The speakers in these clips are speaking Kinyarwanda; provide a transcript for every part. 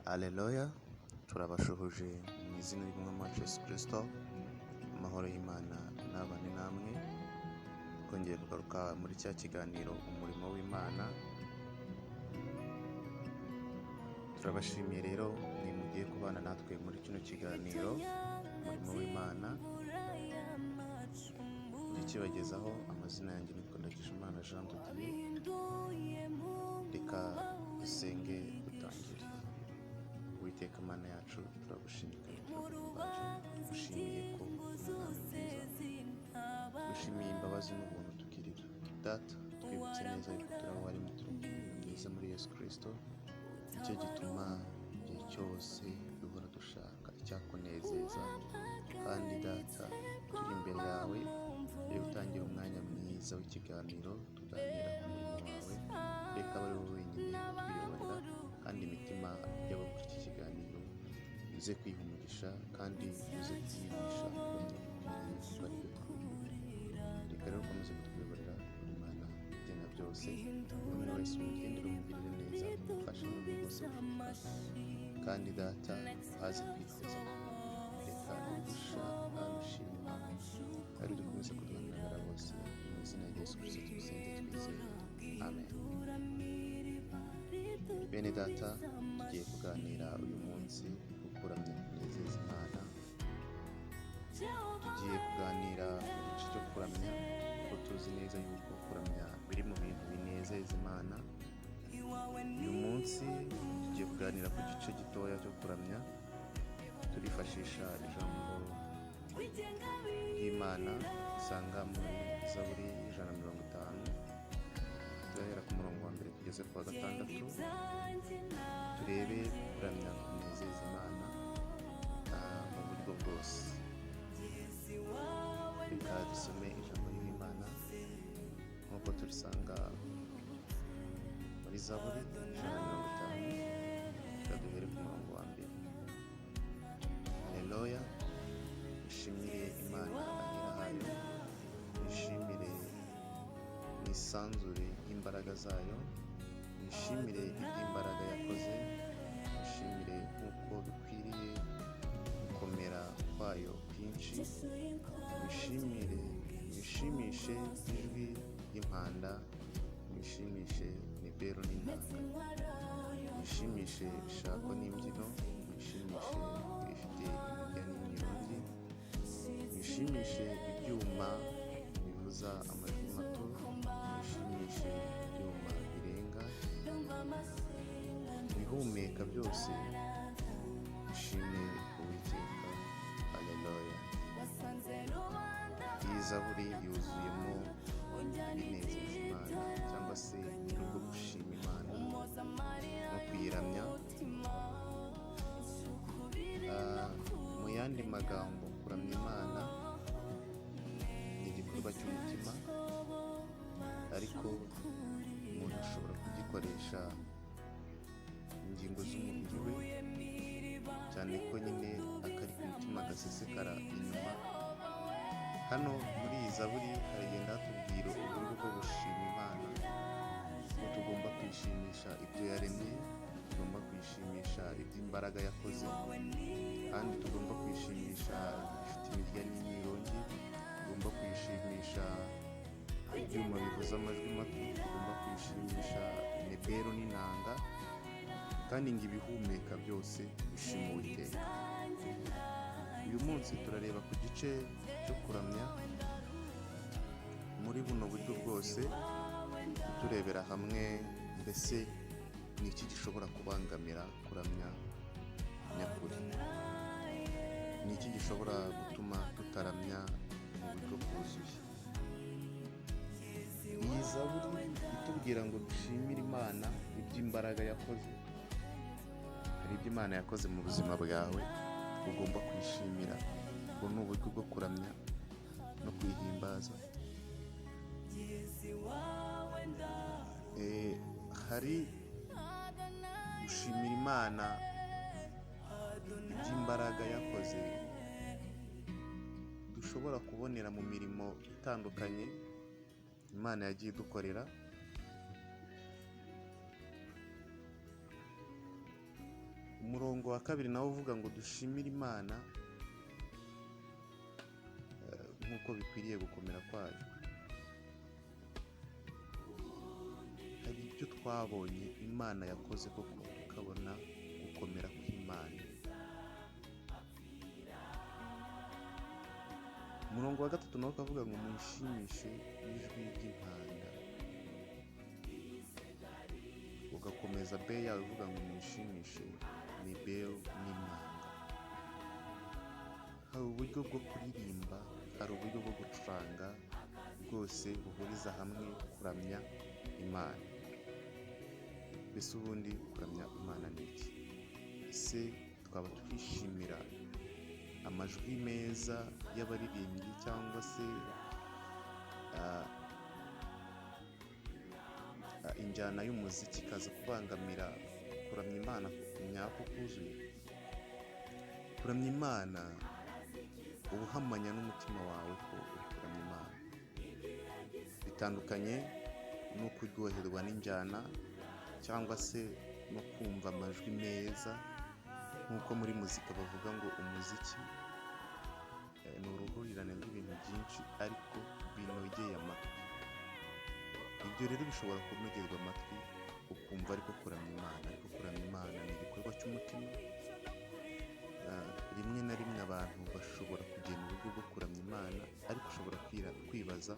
Aleluya, turabashuhuje mu izina ry'umwami wacu Yesu Kristo. Amahoro y'Imana nabane namwe. Twongeye kugaruka muri cya kiganiro umurimo w'Imana. Turabashimiye rero mwe mugiye kubana natwe muri kino kiganiro umurimo w'Imana. Njye kibagezaho, amazina yanjye ni Ndagijimana Jean de Dieu. Reka dusenge dutangire. Uwiteka Mana yacu, turagushimiye dushimiye ko dushimiye imbabazi n'ubuntu tugirira. Data, twibutse neza yuko turi aho wari mwiza muri Yesu Kristo. Nicyo gituma igihe cyose duhora dushaka icyakunezeza, kandi Data, turi imbere yawe rero utangira umwanya mwiza w'ikiganiro tuganira ku murimo wawe. Reka abe ari wowe wenyine utuyoborera, kandi imitima y'abakora iki kiganiro uze kwiha umugisha, kandi uze kwigisha kuba ari byo twumva. Reka rero ukomeze kutuyoborera buri Mana igena byose, umuntu wese umugendera umugirire neza, umufashe mu buryo bwose bushoboka, kandi Data uhaze kwifuza reka ugushaka ushima, kandi dukomeze kuduhamagara bose mu izina rya Yesu Kristo tubisenge twizeye, amen. Bene Data, tugiye kuganira uyu munsi kuramya kunezeza Imana. Tugiye kuganira mu gice cyo kuramya, kuko tuzi neza yuko kuramya biri mu bintu binezeza Imana. Uyu munsi tugiye kuganira ku gice gitoya cyo kuramya. Turifashisha ijambo ry'Imana usanga muri Zaburi 150. Turahera ku murongo wa mbere kugeza ku wa 6. Turebe kuramya kunezeza Imana mu buryo bwose. Reka dusome ijambo ry'Imana nk'uko turisanga muri Zaburi 150. Reka duhere ku murongo wa mbere. Haleluya, ishimire Imana ahera hayo, ishimire isanzure y'imbaraga zayo, ishimire iby'imbaraga yakoze, ishimire nk'uko bikwiriye gukomera kwayo kwinshi, bishimishe ijwi ry'impanda, bishimishe nibero n'inanga, bishimishe ishako n'imbyino, bishimishe ibifite imirya n'imyirongi, bishimishe ibyuma bivuza amajwi mato, bishimishe ibyuma birenga, ibihumeka byose bishime Uwiteka. Haleluya. Iyi Zaburi yuzuyemo ibinezeza Imana, cyangwa se n'ubwo gushima Imana no kuyiramya. Mu yandi magambo, kuramya Imana ni igikorwa cy'umutima, ariko umuntu ashobora kugikoresha ingingo z'umubiri we, cyane ko nyine akari ku mutima gasesekara inyuma. Hano muri iyi Zaburi haragenda hatubwira uburyo bwo gushima Imana, ko tugomba kwishimisha ibyo yaremye, tugomba kwishimisha iby'imbaraga yakoze, kandi tugomba kwishimisha ibifite imirya n'imyirongi, tugomba kwishimisha ibyuma bivuza amajwi mato, tugomba kwishimisha nebero n'inanga, kandi ngo ibihumeka byose bishima Uwiteka. Uyu munsi turareba ku gice cyo kuramya muri buno buryo bwose, turebera hamwe mbese ni iki gishobora kubangamira kuramya nyakuri, ni iki gishobora gutuma tutaramya mu buryo bwuzuye. Iyi Zaburi itubwira ngo dushimire Imana iby'imbaraga yakoze. Hari ibyo Imana yakoze mu buzima bwawe ugomba kwishimira. Ubwo ni uburyo bwo kuramya no kwihimbaza. Hari gushimira Imana iby'imbaraga yakoze dushobora kubonera mu mirimo itandukanye Imana yagiye idukorera. umurongo wa kabiri nawo uvuga ngo dushimire Imana nk'uko bikwiriye gukomera kwayo. Hari ibyo twabonye Imana yakoze koko tukabona gukomera kw'Imana. Umurongo wa gatatu nawo ukavuga ngo muyishimishe n'ijwi ry'impanda, ugakomeza be yawe uvuga ngo muyishimishe n'ibeo n'impanda. Hari uburyo bwo kuririmba, hari uburyo bwo gucuranga, bwose buhuriza hamwe kuramya Imana. Mbese ubundi kuramya Imana ni iki? Ese twaba twishimira amajwi meza y'abaririmbyi cyangwa se injyana y'umuziki ikaza kubangamira kuramya Imana nyako kuzuye? Kuramya Imana uba uhamanya n'umutima wawe ko uri kuramya Imana. Bitandukanye no kuryoherwa n'injyana cyangwa se no kumva amajwi meza, nk'uko muri muzika bavuga ngo umuziki ni uruhurirane rw'ibintu byinshi ariko binogeye amatwi. Ibyo rero bishobora kunogerwa amatwi ukumva ariko kuramya Imana, ariko kuramya Imana ni igikorwa cy'umutima. Rimwe na rimwe abantu bashobora kugena uburyo bwo kuramya Imana, ariko ushobora kwibaza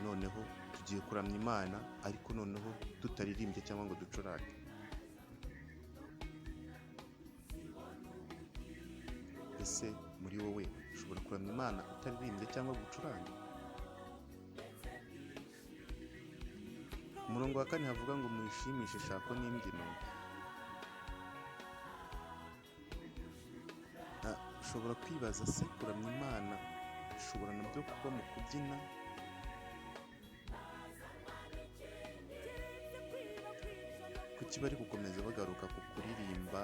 noneho tugiye kuramya Imana ariko noneho tutaririmbye cyangwa ngo ducurange. Ese muri wowe ushobora kuramya Imana utaririmbye cyangwa gucuranga? Umurongo wa kane havuga ngo muyishimishe shako n'imbyino. Ushobora kwibaza se kuramya Imana bishobora nabyo kuba mu kubyina? Kuki bari gukomeza bagaruka ku kuririmba,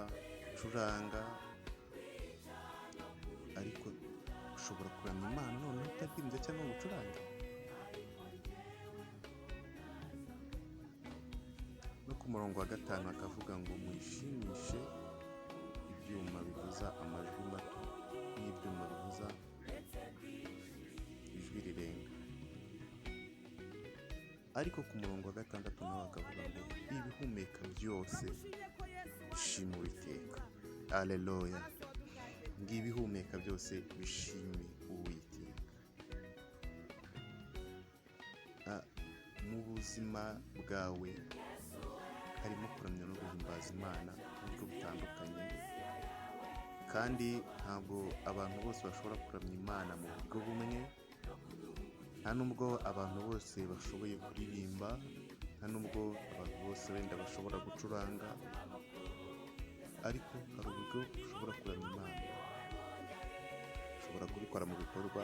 gucuranga, ariko ushobora kuramya Imana noneho utaririmbye cyangwa ngo ucurange? No ku murongo wa gatanu akavuga ngo muyishimishe ibyuma bivuza amajwi mato n'ibyuma bivuza ijwi rirenga. Ariko ku murongo wa gatandatu nawe akavuga ngo ibihumeka byose bishime Uwiteka. Haleluya! Ibihumeka byose bishime Uwiteka. Mu buzima bwawe harimo kuramya no guhimbaza Imana mu buryo butandukanye, kandi ntabwo abantu bose bashobora kuramya Imana mu buryo bumwe. Nta nubwo abantu bose bashoboye kuririmba, nta nubwo abantu bose wenda bashobora gucuranga, ariko hari uburyo ushobora kuramya Imana. Ushobora kubikora mu bikorwa,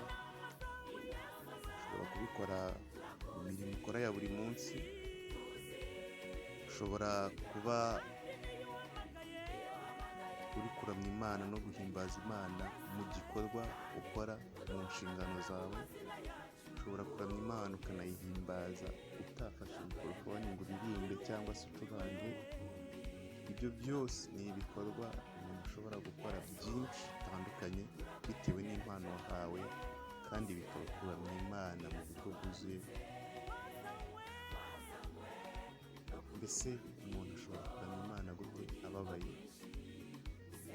ushobora kubikora mu mirimo ukora ya buri munsi, ushobora kuba uri kuramya Imana no guhimbaza Imana mu gikorwa ukora mu nshingano zawe. Ushobora kuramya Imana ukanayihimbaza utafashe mikorofone ngo uririmbe cyangwa se ucurange. Ibyo byose ni ibikorwa umuntu ushobora gukora byinshi bitandukanye bitewe n'impano wahawe, kandi bikaba kuramya Imana mu buryo bwuzuye. Mbese umuntu ashobora kuramya Imana gute ababaye,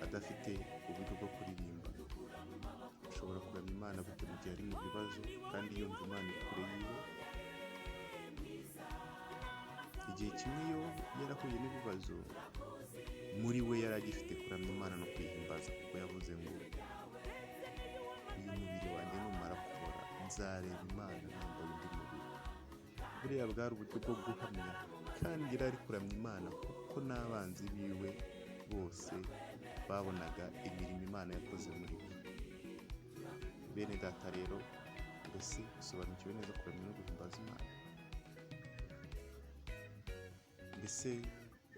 adafite uburyo bwo kuririmba? Ashobora kuramya Imana gute mu gihe ari mu bibazo kandi yumva Imana iri kure yiwe? Igihe kimwe iyo yarahuye n'ibibazo, muri we yari agifite kuramya Imana no kuyihimbaza, kuko yavuze ngo uyu mubiri wanjye numara kubora nzareba Imana nambaye undi mubiri. Buriya bwari uburyo bwo guhamya, kandi yari ari kuramya Imana kuko n'abanzi biwe bose babonaga imirimo Imana yakoze muri we. Bene data rero, mbese usobanukiwe neza kuramya no guhimbaza Imana? Mbese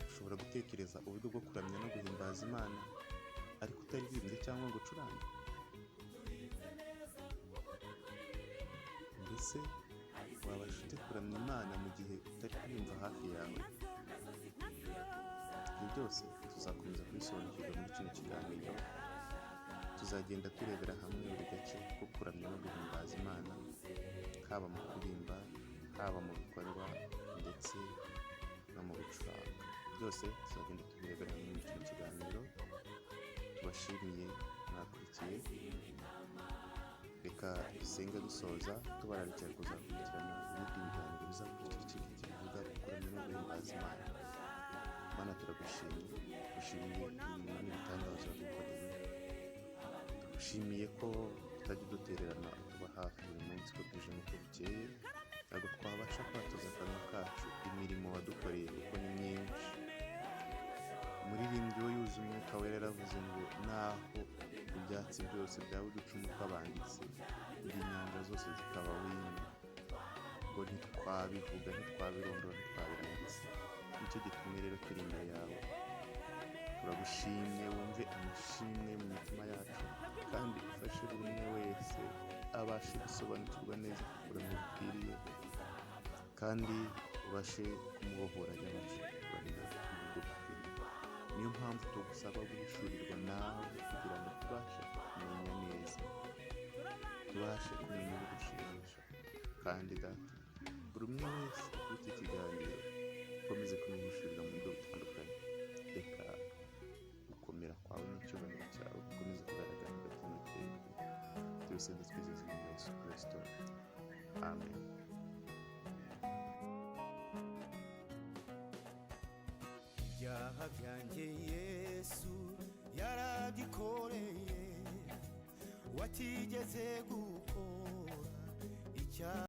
ushobora gutekereza uburyo bwo kuramya no guhimbaza Imana ariko utaririmbye cyangwa ngo ucurange? Mbese wabasha ute kuramya Imana mu gihe utari kuyumva hafi yawe? Ibyo byose tuzakomeza kubisobanukirwa muri kino kiganiro. Tuzagenda turebera hamwe buri gace ko kuramya no guhimbaza Imana, haba mu kuririmba, haba mu bikorwa ndetse no mu gucuranga. Byose tuzagenda tubirebera hamwe muri kino kiganiro. Tubashimiye mwakurikiye. Reka dusenge dusoza, tubararikira kuzakurikirana ibindi biganiro bizakurikira iki kivuga kuramya no guhimbaza Imana. Mana, turagushimiye, dushimiye imirimo n'ibitangaza wadukoreye. Tugushimiye ko utajya udutererana, utuba hafi buri munsi uko bwije n'uko bukeye. Ntabwo twabasha kwatoza akanwa kacu imirimo wadukoreye kuko ni myinshi. Umuririmbyi we yuzuye umwuka wera yaravuze ngo naho ibyatsi byose byaba uducumu tw'abanditsi, inyanja zose zikaba wino, ngo ntitwabivuga, ntitwabirondora, ntitwabirangiza. Nicyo gitumye rero turi imbere yawe. Turagushimye, wumve amashimwe mu mitima yacu, kandi ufashe buri umwe wese abashe gusobanukirwa neza kukuramya bikwiriye, kandi ubashe kumubohora abashe kukuramya uburyo bukwiriye. Niyo mpamvu tugusaba guhishurirwa nawe kugira ngo tubashe kumenya neza, tubashe kumenya ibigushimisha. Kandi data, buri umwe wese kuri iki kiganiro ukomeze kumwihishurira mu buryo butandukanye. Reka gukomera kwawe n'icyubahiro cyawe gukomeze kugaragara hagati mu twebwe. Byose nditwizeza mu Yesu Kristo. Amen. Ibyaha byanjye Yesu yaragikoreye, watigeze gukora icyaha.